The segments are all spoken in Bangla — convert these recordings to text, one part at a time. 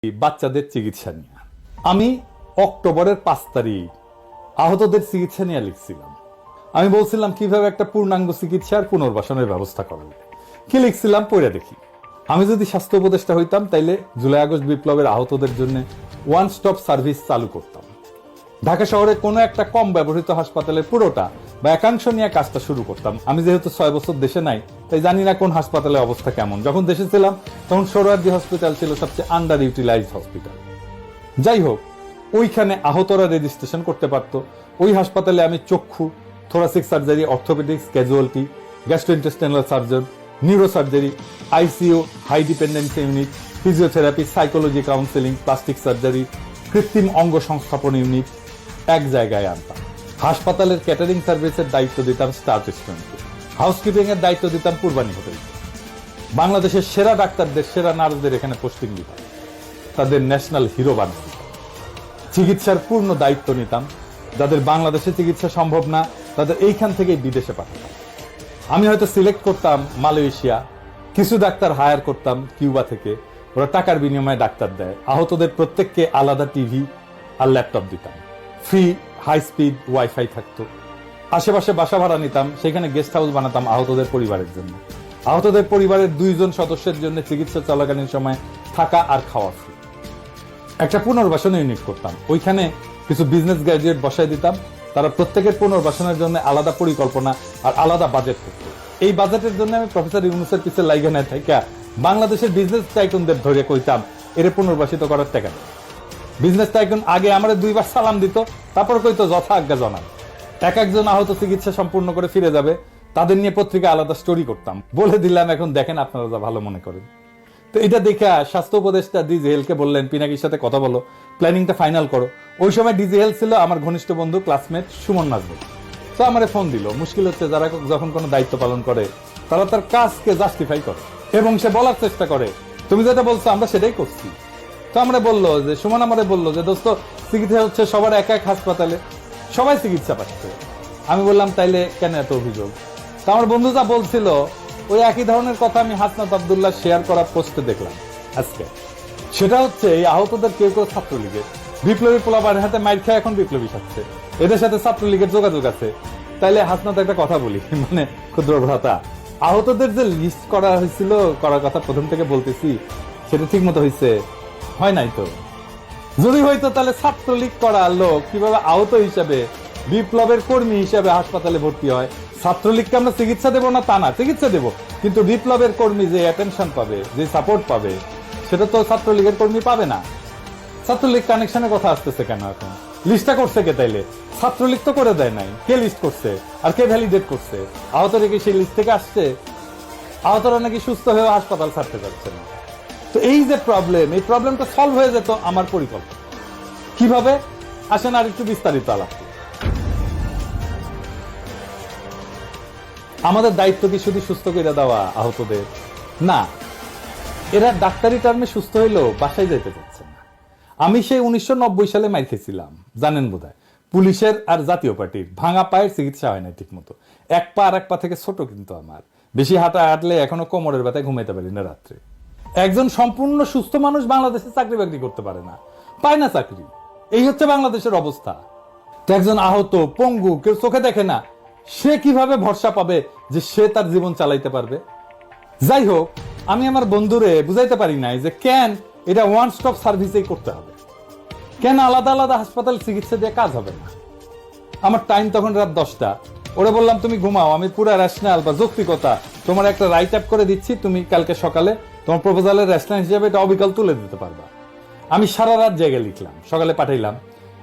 বাচ্চাদের চিকিৎসা নিয়ে আমি অক্টোবরের 5 তারিখ আহতদের চিকিৎসা নিয়ে লিখছিলাম। আমি বলছিলাম কিভাবে একটা পূর্ণাঙ্গ চিকিৎসার পুনর্বাসনের ব্যবস্থা করা যায়। কি লিখছিলাম পড়ে দেখি। আমি যদি স্বাস্থ্য উপদেষ্টা হইতাম তাইলে জুলাই আগস্ট বিপ্লবের আহতদের জন্য ওয়ান স্টপ সার্ভিস চালু করতাম। ঢাকা শহরে কোনো একটা কম ব্যবহৃত হাসপাতালের পুরোটা বা একাংশ নিয়ে কাজটা শুরু করতাম। আমি যেহেতু 6 বছর দেশে নাই তাই জানি না কোন হাসপাতালের অবস্থা কেমন। যখন দেশে ছিলাম তখন সোহরাওয়ার্দী হসপিটাল ছিল সবচেয়ে আন্ডার ইউটিলাইজড হসপিটাল। যাই হোক, ওইখানে আহতরা রেজিস্ট্রেশন করতে পারতো। ওই হাসপাতালে আমি চক্ষু, thoracic surgery, orthopaedics, casualty, gastrointestinal surgeon, neuro surgery, ICU, high dependency unit, physiotherapy, psychology counselling, plastic surgery, কৃত্রিম অঙ্গ সংস্থাপন ইউনিট এক জায়গায় আনতাম। হাসপাতালের ক্যাটারিং সার্ভিসের দায়িত্ব দিতাম স্টাফ রেস্টুরেন্টকে, হাউসকিপিং এর দায়িত্ব দিতাম পূর্বানী হোটেলকে। বাংলাদেশের সেরা ডাক্তারদের, সেরা নার্সদের এখানে পোস্টিং দিতাম, তাদের ন্যাশনাল হিরো বানিয়ে দিতাম। চিকিৎসার পূর্ণ দায়িত্ব নিতাম। যাদের বাংলাদেশে চিকিৎসা সম্ভব না তাদের এইখান থেকেই বিদেশে পাঠাতাম। আমি হয়তো সিলেক্ট করতাম মালয়েশিয়া, কিছু ডাক্তার হায়ার করতাম কিউবা থেকে, ওরা টাকার বিনিময়ে ডাক্তার দেয়। আহতদের প্রত্যেককে আলাদা টিভি আর ল্যাপটপ দিতাম, ফ্রি হাই স্পিড ওয়াইফাই থাকতো। আশেপাশে বাসা ভাড়া নিতাম, সেখানে গেস্ট হাউস বানাতাম আহতদের পরিবারের জন্য। আহতদের পরিবারের 2 জন সদস্যের জন্য চিকিৎসা চলাকালীন সময় থাকা আর খাওয়া ফ্রি। একটা পুনর্বাসন ইউনিট করতাম, ওইখানে কিছু বিজনেস গ্রাজুয়েট বসাই দিতাম। তারা প্রত্যেকের পুনর্বাসনের জন্য আলাদা পরিকল্পনা আর আলাদা বাজেট করত। এই বাজেটের জন্য আমি প্রফেসর ইউনুসের পিছিয়ে লাইগা নাই থাইকা বাংলাদেশের বিজনেস টাইকুনদের ধরে কইতাম এরে পুনর্বাসিত করার টাকা দেয়। বিজনেস টাইকুন আগে আমার 2 বার সালাম দিত, তারপর কইতো যথা আজ্ঞা জানান। এক একজন আহত চিকিৎসা সম্পূর্ণ করে ফিরে যাবে, তাদের নিয়ে পত্রিকা আলাদা স্টোরি করতাম। বলে দিলাম এখন দেখেন আপনারা যা ভালো মনে করেন। তো এটা দেখে স্বাস্থ্য উপদেষ্টা ডিজিএলকে বললেন পিনাকির সাথে কথা বলো, প্ল্যানিংটা ফাইনাল করো। ওই সময় ডিজিএল ছিল আমার ঘনিষ্ঠ বন্ধু, ক্লাসমেট সুমন নাজমুল। তো আমারে ফোন দিল। মুশকিল হচ্ছে যারা যখন কোনো দায়িত্ব পালন করে তারা তার কাজকে জাস্টিফাই করে এবং সে বলার চেষ্টা করে তুমি যেটা বলছো আমরা সেটাই করছি। তো আমরা বললো যে সুমন আমারে বললো যে দোস্ত চিকিৎসা হচ্ছে সবার এক এক হাসপাতালে, সবাই চিকিৎসা পাচ্ছে। আমি বললাম তাইলে কেন এত অভিযোগ? তো আমার বন্ধু যা বলছিল ওই একই ধরনের কথা আমি হাসনাত আব্দুল্লাহ শেয়ার করা পোস্টে দেখলাম আজকে। সেটা হচ্ছে এই আহতদের কেউ কেউ ছাত্রলীগের, বিপ্লবী পোলাপানের হাতে মাইর খেয়ে এখন বিপ্লবী থাকছে, এদের সাথে ছাত্রলীগের যোগাযোগ আছে। তাইলে হাসনাত একটা কথা বলি, মানে ক্ষুদ্র ভ্রাতা, আহতদের যে লিস্ট করা হয়েছিল, করার কথা প্রথম থেকে বলতেছি, সেটা ঠিক মতো হয়েছে? হয় নাই তো। যদি হয়তো তাহলে ছাত্রলীগ করা লোক কিভাবে আহত হিসাবে, বিপ্লবের কর্মী হিসাবে হাসপাতালে ভর্তি হয়? ছাত্রলীগকে আমরা চিকিৎসা দেবো না তা না, চিকিৎসা দেবো, কিন্তু বিপ্লবের কর্মী যে অ্যাটেনশন পাবে, যে সাপোর্ট পাবে, সেটা তো ছাত্রলীগের কর্মী পাবে না। ছাত্রলীগ কানেকশনের কথা আসতেছে কেন এখন? লিস্টটা করছে কে তাইলে? ছাত্রলীগ তো করে দেয় নাই, কে লিস্ট করছে আর কে ভ্যালিডেট করছে? আহতরা কি সেই লিস্ট থেকে আসছে? আহতরা নাকি সুস্থ হয়ে হাসপাতাল ছাড়তে পারছে না। তো এই যে প্রবলেম, এই প্রবলেমটা সলভ হয়ে যেত আমার পরিকল্পনা। কিভাবে? আসেন আর একটু বিস্তারিত আলাপ। আমাদের দায়িত্ব কি শুধু সুস্থ করে দেওয়া আহতদের? না, এরা ডাক্তারি টার্মে সুস্থ হইলেও বাসায় যেতে চাচ্ছে না। আমি সেই 1990 সালে মাইর খেয়েছিলাম, জানেন বোধহয়। পুলিশের আর জাতীয় পার্টির ভাঙা পায়ের চিকিৎসা হয় না ঠিক মতো। এক পা আর এক পা থেকে ছোট, কিন্তু আমার বেশি হাঁটলে এখনো কোমরের ব্যথায় ঘুমাইতে পারি না রাত্রে। একজন সম্পূর্ণ সুস্থ মানুষ বাংলাদেশে চাকরি বাকরি করতে পারে না, পায় না চাকরি। এই হচ্ছে বাংলাদেশের অবস্থা। তো একজন আহত, পঙ্গু, কেউ চোখে দেখে না, সে কিভাবে ভরসা পাবে যে সে তার জীবন চালাইতে পারবে? যাই হোক, আমি আমার বন্ধুরে বুঝাইতে পারি নাই যে কেন এটা ওয়ান স্টপ সার্ভিসেই করতে হবে, কেন আলাদা আলাদা হাসপাতাল চিকিৎসা দিয়ে কাজ হবে না। আমার টাইম তখন রাত 10টা। ওরা বললাম তুমি ঘুমাও, আমি পুরো রেশনাল বা যৌক্তিকতা তোমার একটা রাইট আপ করে দিচ্ছি, তুমি কালকে সকালে তোমার প্রপোজালের রেশনাল হিসেবে এটা অবিকল তুলে দিতে পারবা। আমি সারা রাত জেগে লিখলাম, সকালে পাঠাইলাম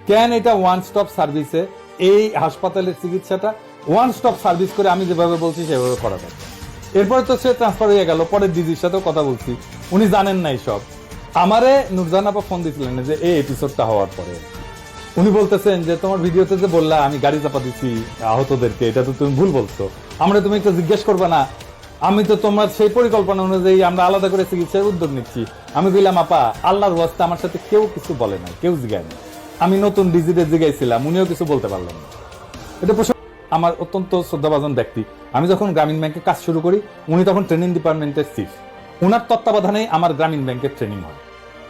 কেন এটা ওয়ান স্টপ সার্ভিসে, এই হাসপাতালের চিকিৎসাটা ওয়ান স্টপ সার্ভিস করে আমি যেভাবে বলছি সেভাবে করা যাবে। এরপরে তো সে ট্রান্সফার হয়ে গেল, পরে দিদির সাথেও কথা বলছি, উনি জানেন না সব। আমারে নুরজান আপা ফোন দিছিলেন যে এই এপিসোডটা হওয়ার পরে উনি বলতেছেন যে তোমার ভিডিওতে যে বললা আমি গাড়ি চাপা দিচ্ছি আহতদেরকে, এটা তো তুমি ভুল বলছো, আমরা তুমি একটু জিজ্ঞেস করবে না? আমি তো তোমার সেই পরিকল্পনা অনুযায়ী আমরা আলাদা করে চিকিৎসার উদ্যোগ নিচ্ছি। আমি বললাম আপা আল্লাহর ওয়াস্তে আমার সাথে কেউ কিছু বলে না, কেউ জিগায় না। আমি নতুন ডিজিটে জিগাইছিলাম, উনিও কিছু বলতে পারলেন না। এটা আমার অত্যন্ত শ্রদ্ধাভাজন ব্যক্তি। আমি যখন গ্রামীণ ব্যাংকে কাজ শুরু করি, উনি তখন ট্রেনিং ডিপার্টমেন্টের চিফ। উনার তত্ত্বাবধানেই আমার গ্রামীণ ব্যাংকের ট্রেনিং হয়।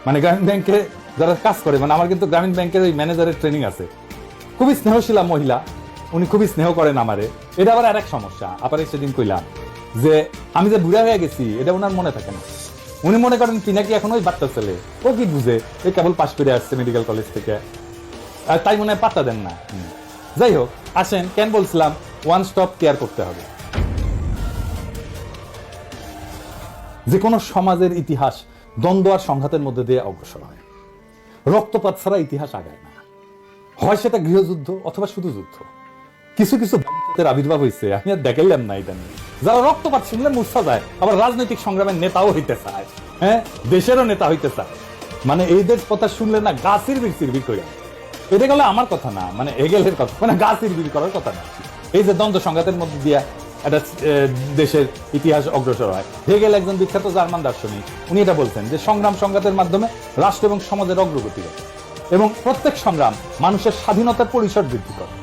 মানে গ্রামীণ ব্যাংকে যারা কাজ করে, মানে আমার কিন্তু গ্রামীণ ব্যাংকের ওই ম্যানেজারের ট্রেনিং আছে, খুবই স্নেহশীলা মহিলা, উনি খুবই স্নেহ করেন আমারে। এটা আবার আরেক সমস্যা, আবার সেদিন কইলাম যে আমি যে বুড়া হয়ে গেছি এটা ওনার মনে থাকে না। উনি মনে করেন কি নাকি এখন ওই বাচ্চা ছেলে, ও কি বুঝে, এই কেবল পাশ করে আসছে মেডিকেল কলেজ থেকে, আর তাই মনে হয় পাত্তা দেন না। যাই হোক, আসেন কেন বলছিলাম ওয়ান স্টপ কেয়ার করতে হবে। যে কোনো সমাজের ইতিহাস দ্বন্দ্ব আর সংঘাতের মধ্যে দিয়ে অগ্রসর হয়, রক্তপাত ছাড়া ইতিহাস আগায় না। হয় সেটা গৃহযুদ্ধ অথবা শুধু যুদ্ধ। কিছু কিছু আবির্ভাব হয়েছে, আমি আর দেখাইলাম না এটা নিয়ে, যারা রক্তপাত শুনলে মূর্ছা যায়, আবার রাজনৈতিক সংগ্রামের নেতাও হইতে চায়, হ্যাঁ দেশেরও নেতা হইতে চায়। মানে এইদের কথা শুনলে না গা চিরবির করে। এটা গেলে আমার কথা না, মানে হেগেলের কথা, মানে গা চিরবির করার কথা না। এই যে দ্বন্দ্ব সংঘাতের মধ্যে দিয়ে একটা দেশের ইতিহাস অগ্রসর হয়। হেগেল একজন বিখ্যাত জার্মান দার্শনিক, উনি এটা বলছেন যে সংগ্রাম সংঘাতের মাধ্যমে রাষ্ট্র এবং সমাজের অগ্রগতি ঘটে এবং প্রত্যেক সংগ্রাম মানুষের স্বাধীনতার পরিসর বৃদ্ধি করে।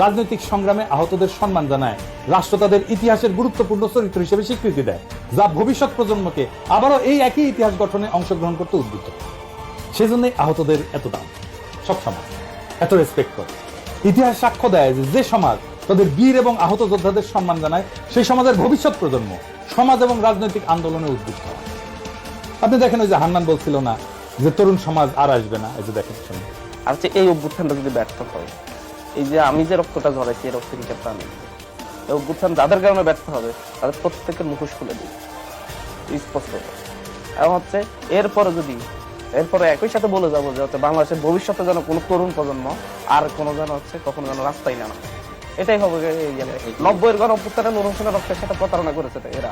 রাজনৈতিক সংগ্রামে আহতদের সম্মান জানায়, রাষ্ট্র তাদের ইতিহাসের গুরুত্বপূর্ণ চরিত্র হিসেবে স্বীকৃতি দেয়, যা ভবিষ্যৎ প্রজন্মকে আবারও এই একই ইতিহাস গঠনে অংশগ্রহণ করতে উদ্বুদ্ধ। সেজন্যই আহতদের এত দাম, সব সমাজ এত রেসপেক্ট করে। ইতিহাস সাক্ষ্য দেয় যে সমাজ তাদের বীর এবং আহত যোদ্ধাদের সম্মান জানায়, সেই সমাজের ভবিষ্যৎ প্রজন্ম সমাজ এবং রাজনৈতিক আন্দোলনে উদ্বুদ্ধ হয়। আপনি দেখেন ওই যে হান্নান বলছিল না যে তরুণ সমাজ আর আসবে না, এই যে দেখেন আর এই অভ্যুত্থানটা যদি ব্যর্থ হয়, এই যে আমি যে রক্তটা ঝরাইছি এই রক্তের হিসাবটা আমি, এই অভ্যুত্থান যাদের কারণে ব্যর্থ হবে তাদের প্রত্যেকের মুখোশ খুলে দিই স্পষ্ট। এবং এরপরে একই সাথে বলে যাবো যে বাংলাদেশের ভবিষ্যতে যেন কোনো তরুণ প্রজন্ম আর কোনো যেন কখনো যেন রাস্তায় না, এটাই হবে। 90-এর গণ অভ্যুত্থানে নূর হোসেনের রক্তের সাথে প্রতারণা করেছে, এরা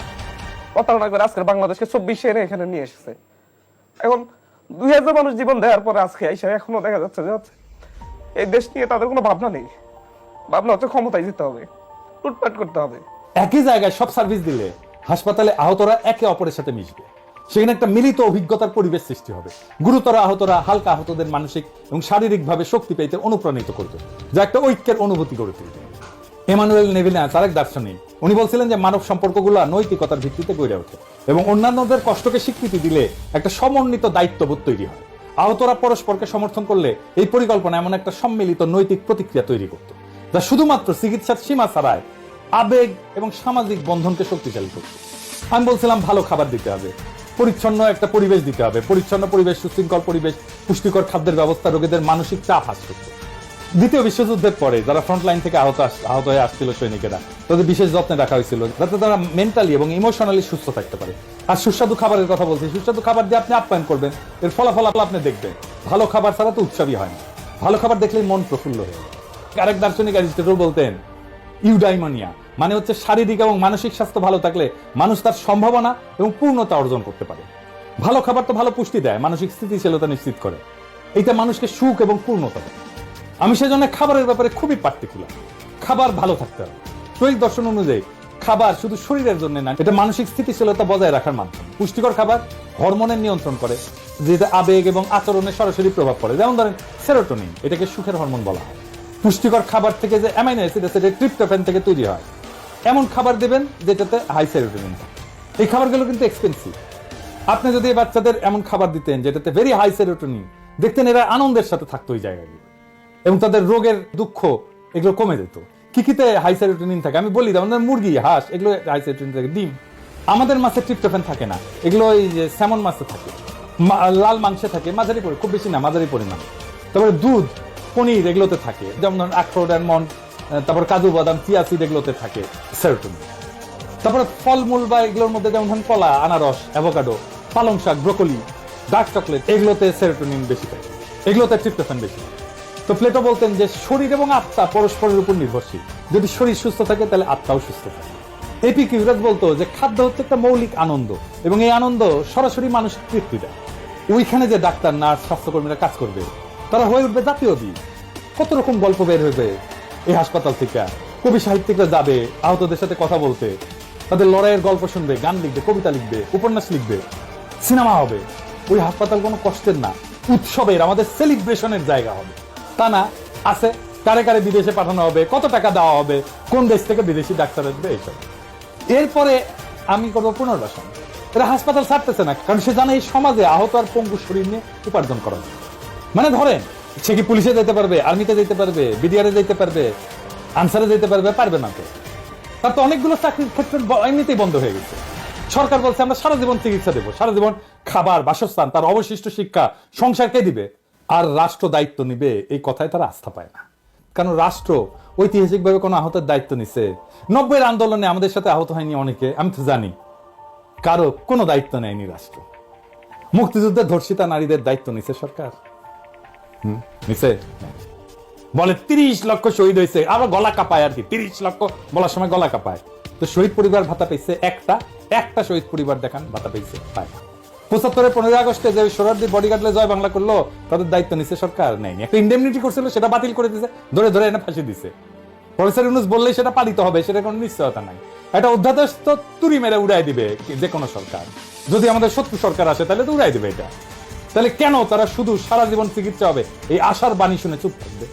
প্রতারণা করে আজকের বাংলাদেশকে 24 এনে এখানে নিয়ে এসেছে। এখন 2000 মানুষ জীবন দেওয়ার পরে আজকে এখনো দেখা যাচ্ছে যে এই দেশ নিয়ে তাদের কোনো ভাবনা নেই। ভাবনা হচ্ছে ক্ষমতায় যেতে হবে, লুটপাট করতে হবে। একই জায়গায় সব সার্ভিস দিলে হাসপাতালে আহতরা একে অপরের সাথে মিশবে, সেখানে একটা মিলিত অভিজ্ঞতার পরিবেশ সৃষ্টি হবে। গুরুতর আহতরা হালকা আহতদের মানসিক এবং শারীরিকভাবে শক্তি পেতে অনুপ্রাণিত করবে, যা একটা ঐক্যের অনুভূতি গড়ে তুলবে। এমানুয়েল নেভিনাস আরেক দার্শনিক, উনি বলছিলেন যে মানব সম্পর্কগুলো নৈতিকতার ভিত্তিতে গড়ে ওঠে এবং অন্যান্যদের কষ্টকে স্বীকৃতি দিলে একটা সমন্বিত দায়িত্ববোধ তৈরি হয়। আহতরা পরস্পরকে সমর্থন করলে এই পরিকল্পনা এমন একটা সম্মিলিত নৈতিক প্রতিক্রিয়া তৈরি করত, যা শুধুমাত্র চিকিৎসার সীমা ছাড়ায় আবেগ এবং সামাজিক বন্ধনকে শক্তিশালী করত। আমি বলছিলাম ভালো খাবার দিতে হবে, পরিচ্ছন্ন একটা পরিবেশ দিতে হবে, পরিচ্ছন্ন পরিবেশ, সুশৃঙ্খল পরিবেশ, পুষ্টিকর খাদ্যের ব্যবস্থা রোগীদের মানসিক চাপ হ্রাস করত। দ্বিতীয় বিশ্বযুদ্ধের পরে যারা ফ্রন্টলাইন থেকে আহত হয়ে আসছিল সৈনিকেরা, তাদের বিশেষ যত্নে রাখা হয়েছিল যাতে তারা মেন্টালি এবং ইমোশনালি সুস্থ থাকতে পারে। আর সুস্বাদু খাবারের কথা বলছি, সুস্বাদু খাবার দিয়ে আপনি আপ্যায়ন করবেন, এর ফলাফল আপনি দেখবেন। ভালো খাবার ছাড়া তো উৎসবই হয় না, ভালো খাবার দেখলেই মন প্রফুল্ল হয়ে যায়। আরেক দার্শনিক অ্যারিস্টটল বলতেন ইউডাইমোনিয়া মানে হচ্ছে শারীরিক এবং মানসিক স্বাস্থ্য ভালো থাকলে মানুষ তার সম্ভাবনা এবং পূর্ণতা অর্জন করতে পারে। ভালো খাবার তো ভালো পুষ্টি দেয়, মানসিক স্থিতিশীলতা নিশ্চিত করে, এটা মানুষকে সুখ এবং পূর্ণতা দেয়। আমি সেজন্য খাবারের ব্যাপারে খুবই পার্টিকুলার। খাবার ভালো থাকতে হবে। শরীর দর্শন অনুযায়ী খাবার শুধু শরীরের জন্য না, এটা মানসিক স্থিতিশীলতা বজায় রাখার মাধ্যম। পুষ্টিকর খাবার হরমোনের নিয়ন্ত্রণ করে, যেটা আবেগ এবং আচরণে সরাসরি প্রভাব পড়ে। যেমন ধরেন সেরোটোনিন, এটাকে সুখের হরমোন বলা হয়। পুষ্টিকর খাবার থেকে যে অ্যামাইনো অ্যাসিড আছে, এটা ট্রিপ্টোফ্যান থেকে তৈরি হয়। এমন খাবার দেবেন যেটাতে হাই সেরোটোনিন থাকে। এই খাবারগুলো কিন্তু এক্সপেন্সিভ। আপনি যদি বাচ্চাদের এমন খাবার দিতেন যেটাতে ভেরি হাই সেরোটোনিন, দেখতেন এরা আনন্দের সাথে থাকতো ওই জায়গাগুলো এবং তাদের রোগের দুঃখ এগুলো কমে যেত। কিতে হাই সেরোটোনিন থাকে আমি বলি, আমাদের মুরগি, হাঁস এগুলো হাই সেরোটোনিন থাকে। ডিম, আমাদের মাছে ট্রিপ্টোফ্যান থাকে না, এগুলো ওই যে স্যামন মাছে থাকে, লাল মাংসে থাকে মাঝারি পরিমাণ, খুব বেশি না, মাঝারি পরিমাণ। তারপরে দুধ, পনির এগুলোতে থাকে, যেমন ধরুন আখরোট, অ্যালমন্ড, তারপর কাজু বাদাম, চিয়া সিড এগুলোতে থাকে সেরোটোনিন। তারপরে ফলমূল বা এগুলোর মধ্যে যেমন ধরুন কলা, আনারস, অ্যাভোকাডো, পালং শাক, ব্রোকলি, ডার্ক চকলেট এগুলোতে সেরোটোনিন বেশি থাকে, এগুলোতে ট্রিপ্টোফ্যান বেশি। তো প্লেটো বলতেন যে শরীর এবং আত্মা পরস্পরের উপর নির্ভরশীল, যদি শরীর সুস্থ থাকে তাহলে আত্মাও সুস্থ থাকে। এপিকিউরাস বলতো যে খাদ্য হচ্ছে একটা মৌলিক আনন্দ এবং এই আনন্দ সরাসরি মানুষের তৃপ্তি দেয়। ওইখানে যে ডাক্তার, নার্স, স্বাস্থ্যকর্মীরা কাজ করবে তারা হয়ে উঠবে জাতীয় দ্বীপ। কত রকম গল্প বের হইবে এই হাসপাতাল থেকে, কবি সাহিত্যিকরা যাবে আহতদের সাথে কথা বলতে, তাদের লড়াইয়ের গল্প শুনবে, গান লিখবে, কবিতা লিখবে, উপন্যাস লিখবে, সিনেমা হবে। ওই হাসপাতাল কোনো কষ্টের না, উৎসবের, আমাদের সেলিব্রেশনের জায়গা হবে। তা না আছে কারে কারে বিদেশে পাঠানো হবে, কত টাকা দেওয়া হবে, কোন দেশ থেকে বিদেশি ডাক্তার আসবে, এইসব। এরপরে আমি করবো পুনর্বাসন। এরা হাসপাতাল ছাড়তেছে না, কারণ সে জানে এই সমাজে আহত আর পঙ্গু শরীর নিয়ে উপার্জন করা যায়। মানে ধরেন সে কি পুলিশে যেতে পারবে, আর্মিতে যেতে পারবে, বিডিআরে যেতে পারবে, আনসারে যেতে পারবে? পারবে না তো। তার তো অনেকগুলো চাকরির ক্ষেত্রে এমনিতেই বন্ধ হয়ে গেছে। সরকার বলছে আমরা সারা জীবন চিকিৎসা দেবো, সারা জীবন খাবার, বাসস্থান, তার অবশিষ্ট শিক্ষা, সংসারকে দিবে, আর রাষ্ট্র দায়িত্ব নিবে, এই কথায় তারা আস্থা পায় না। কারণ রাষ্ট্র ঐতিহাসিকভাবে কোনো আহতের দায়িত্ব নিছে? 90-এর আন্দোলনে আমাদের সাথে আহত হয়নি অনেকে, আমি তো জানি। কারো কোনো দায়িত্ব নেয়নি রাষ্ট্র। মুক্তিযুদ্ধের ধর্ষিতা নারীদের দায়িত্ব নিছে সরকার? নিছে? বলে 30 লক্ষ শহীদ হয়েছে, আবার গলা কাঁপায় আর কি, 30 লক্ষ বলার সময় গলা কাঁপায়। তো শহীদ পরিবার ভাতা পেয়েছে একটা শহীদ পরিবার দেখান ভাতা পেয়েছে? পায় না। 75-এর 15 আগস্টে যে শরীরদের বডিগার্ডলে জয় বাংলা করলো, তাদের দায়িত্ব নিছে সরকার? নেয়নি। একটা ইন্ডেমনিটি করছিল, সেটা বাতিল করে দিয়েছে, ধরে ধরে এনে ফাঁসি দিছে। প্রফেসর ইউনূস বললেই সেটা পালিত হবে, সেটা কোনো নিশ্চয়তা নাই। একটা অধ্যাদেশ তো তুড়ি মেরে উড়াই দিবে যে কোনো সরকার। যদি আমাদের শত্রু সরকার আসে তাহলে তো উড়াই দিবে এটা। তাহলে কেন তারা শুধু সারা জীবন চিকিৎসা হবে এই আশার বাণী শুনে চুপ থাকবে?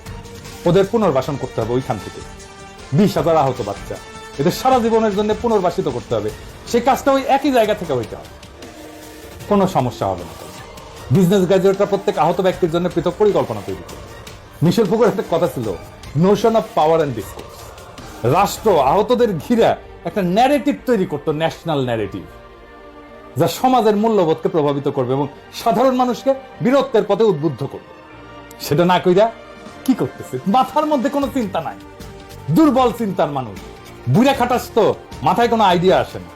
ওদের পুনর্বাসন করতে হবে ওইখান থেকে। 20,000 আহত বাচ্চা, এদের সারা জীবনের জন্য পুনর্বাসিত করতে হবে। সেই কাজটা ওই একই জায়গা থেকে হইতে হবে, কোনো সমস্যা হবে না। বিজনেস গ্র্যাজুয়েটরা প্রত্যেক আহত ব্যক্তির জন্য পৃথক পরিকল্পনা তৈরি করবে। মিশেল ফুকোর একটা কথা ছিল, Notion of power and discourse. রাষ্ট্র আহতদের ঘিরে একটা ন্যারেটিভ তৈরি করতো, ন্যাশনাল ন্যারেটিভ, যা সমাজের মূল্যবোধকে প্রভাবিত করবে এবং সাধারণ মানুষকে বীরত্বের পথে উদ্বুদ্ধ করবে। সেটা না কইরা কি করতেছে? মাথার মধ্যে কোনো চিন্তা নাই, দুর্বল চিন্তার মানুষ, বুড়া খাটাস, তো মাথায় কোনো আইডিয়া আসে না।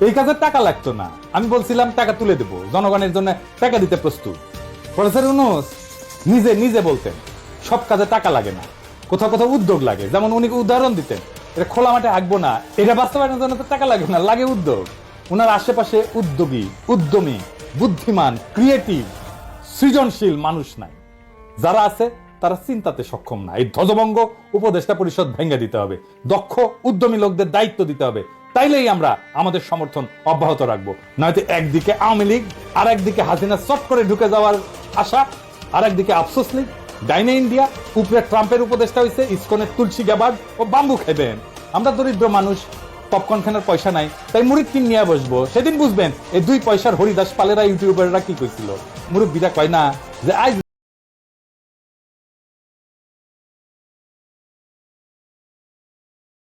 এই কাজে টাকা লাগতো না, আমি বলছিলাম টাকা তুলে দেবো, জনগণের জন্য টাকা দিতে প্রস্তুত। প্রফেসর ইউনূস নিজে বলতেন সব কাজে টাকা লাগে না, কোথাও কোথাও উদ্যোগ লাগে। যেমন উনি উদাহরণ দিতেন, এটা খোলা মাঠে আঁকবো না, এটা বাস্তবায়নের জন্য তো টাকা লাগে না, লাগে উদ্যোগ। ওনার আশেপাশে উদ্যমী, বুদ্ধিমান, ক্রিয়েটিভ, সৃজনশীল মানুষ নাই। যারা আছে তারা চিন্তাতে সক্ষম না। এই ধ্বজভঙ্গ উপদেষ্টা পরিষদ ভেঙে দিতে হবে, দক্ষ উদ্যমী লোকদের দায়িত্ব দিতে হবে। তাইলেই আমরা আমাদের সমর্থন অব্যাহত রাখবো। নয়তো একদিকে আওয়ামী লীগ, আর একদিকে হাসিনা চট করে ঢুকে যাওয়ার আশা, আর একদিকে আফসোস লীগ, ডাইনে ইন্ডিয়া, উপরে ট্রাম্পের উপদেষ্টা হয়েছে, ইসকনের তুলসী গ্যাবার্ড ও বাম্বু খাইবেন। আমরা দরিদ্র মানুষ, পপকর্ন কেনার পয়সা নাই, তাই মুড়ি কিন নিয়ে বসবো। সেদিন বুঝবেন এই 2 পয়সার হরিদাস পালেরা ইউটিউবাররা কি কইছিল। মুরব্বীরা কয় না যে আজ